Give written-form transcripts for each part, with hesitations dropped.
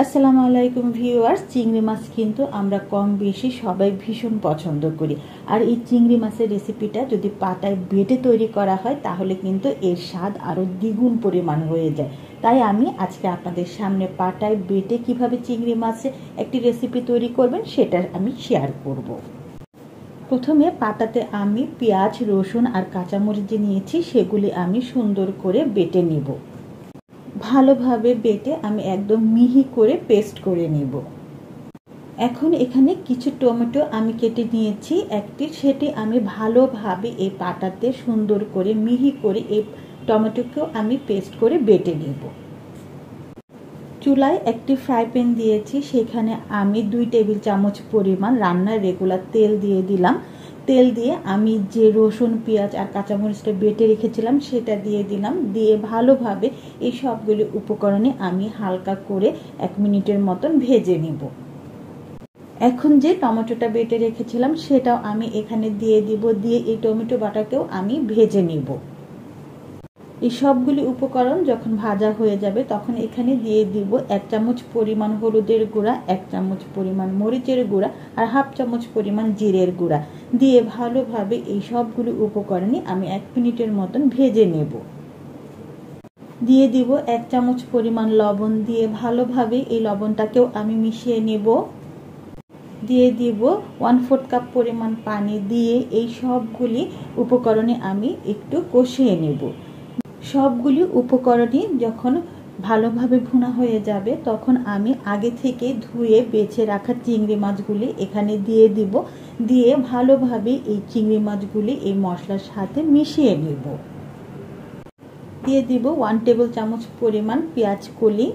আসসালামু আলাইকুম ভিউয়ার্স। চিংড়ি মাছ কিন্তু আমরা কম বেশি সবাই ভীষণ পছন্দ করি। আর এই চিংড়ি মাছের রেসিপিটা যদি পাটায় বেটে তৈরি করা হয় তাহলে কিন্তু এর স্বাদ আরও দ্বিগুণ পরিমাণ হয়ে যায়। তাই আমি আজকে আপনাদের সামনে পাটায় বেটে কিভাবে চিংড়ি মাছের একটি রেসিপি তৈরি করবেন সেটা আমি শেয়ার করব। প্রথমে পাটাতে আমি পেঁয়াজ, রসুন আর কাঁচামরিচ যে নিয়েছি সেগুলি আমি সুন্দর করে বেটে নিব। ভালোভাবে বেটে আমি একদম মিহি করে পেস্ট করে নিব। এখন এখানে কিছু টমেটো আমি কেটে নিয়েছি একটি, সেটি আমি ভালোভাবে এই পাটাতে সুন্দর করে মিহি করে এই টমেটোকেও আমি পেস্ট করে বেটে নিব। চুলায় একটি ফ্রাই প্যান দিয়েছি, সেখানে আমি 2 টেবিল চামচ পরিমাণ রান্নার রেগুলার তেল দিয়ে দিলাম। তেল দিয়ে আমি যে রসুন, পেঁয়াজ আর কাঁচামরিচটা বেটে রেখেছিলাম সেটা দিয়ে দিলাম। দিয়ে ভালোভাবে এই সবগুলি উপকরণে আমি হালকা করে 1 মিনিটের মতন ভেজে নিব। এখন যে টমেটোটা বেটে রেখেছিলাম সেটাও আমি এখানে দিয়ে দিব। দিয়ে এই টমেটো বাটাকেও আমি ভেজে নিব। এই সবগুলি উপকরণ যখন ভাজা হয়ে যাবে তখন এখানে দিয়ে দিব 1 চামচ পরিমাণ হলুদের গুঁড়া, 1 চামচ পরিমাণ মরিচের গুঁড়া আর 1/2 চামচ পরিমাণ জিরের গুঁড়া। দিয়ে ভালোভাবে এই সবগুলি উপকরণই আমি 1 মিনিটের মতন ভেজে নেব। দিয়ে দিব 1 চামচ পরিমাণ লবণ। দিয়ে ভালোভাবে এই লবণটাকেও আমি মিশিয়ে নেব। দিয়ে দিব 1/4 কাপ পরিমাণ পানি। দিয়ে এই সবগুলি উপকরণে আমি একটু কষিয়ে নেব। সবগুলি উপকরণই যখন ভালোভাবে ভুনা হয়ে যাবে তখন আমি আগে থেকে ধুয়ে বেছে রাখা চিংড়ি মাছগুলি এখানে দিয়ে দিব। দিয়ে ভালোভাবে এই চিংড়ি মাছগুলি এই মশলার সাথে মিশিয়ে নেব। দিয়ে দিব 1 টেবিল চামচ পরিমাণ পেঁয়াজ কলি।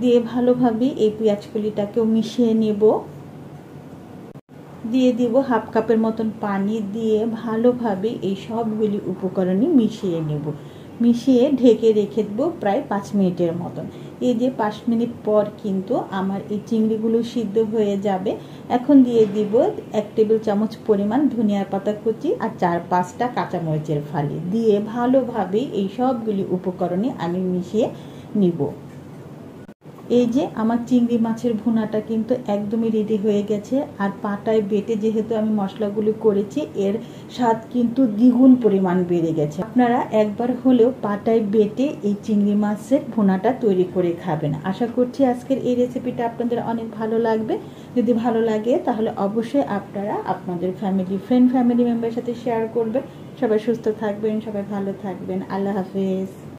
দিয়ে ভালোভাবে এই পেঁয়াজ কলিটাকেও মিশিয়ে নেব। দিয়ে দিব 1/2 কাপের মতন পানি। দিয়ে ভালোভাবে এই সবগুলি উপকরণই মিশিয়ে নেব। মিশিয়ে ঢেকে রেখে দেবো প্রায় 5 মিনিটের মতন। এই যে 5 মিনিট পর কিন্তু আমার এই চিংড়িগুলো সিদ্ধ হয়ে যাবে। এখন দিয়ে দিব 1 টেবিল চামচ পরিমাণ ধনিয়া পাতা কুচি আর 4-5টা কাঁচামরিচের ফালি। দিয়ে ভালোভাবে এই সবগুলি উপকরণে আমি মিশিয়ে নিব। এই যে আমার চিংড়ি মাছের ভুনাটা কিন্তু একদমই রেডি হয়ে গেছে। আর পাটায় বেটে যেহেতু আমি মশলাগুলো করেছি এর স্বাদ কিন্তু দ্বিগুণ পরিমাণ বেড়ে গেছে। আপনারা একবার হলেও পাটায় বেটে এই চিংড়ি মাছের ভুনাটা তৈরি করে খাবেন। আশা করছি আজকের এই রেসিপিটা আপনাদের অনেক ভালো লাগবে। যদি ভালো লাগে তাহলে অবশ্যই আপনারা আপনাদের ফ্যামিলি মেম্বারের সাথে শেয়ার করবেন। সবাই সুস্থ থাকবেন, সবাই ভালো থাকবেন। আল্লাহ হাফেজ।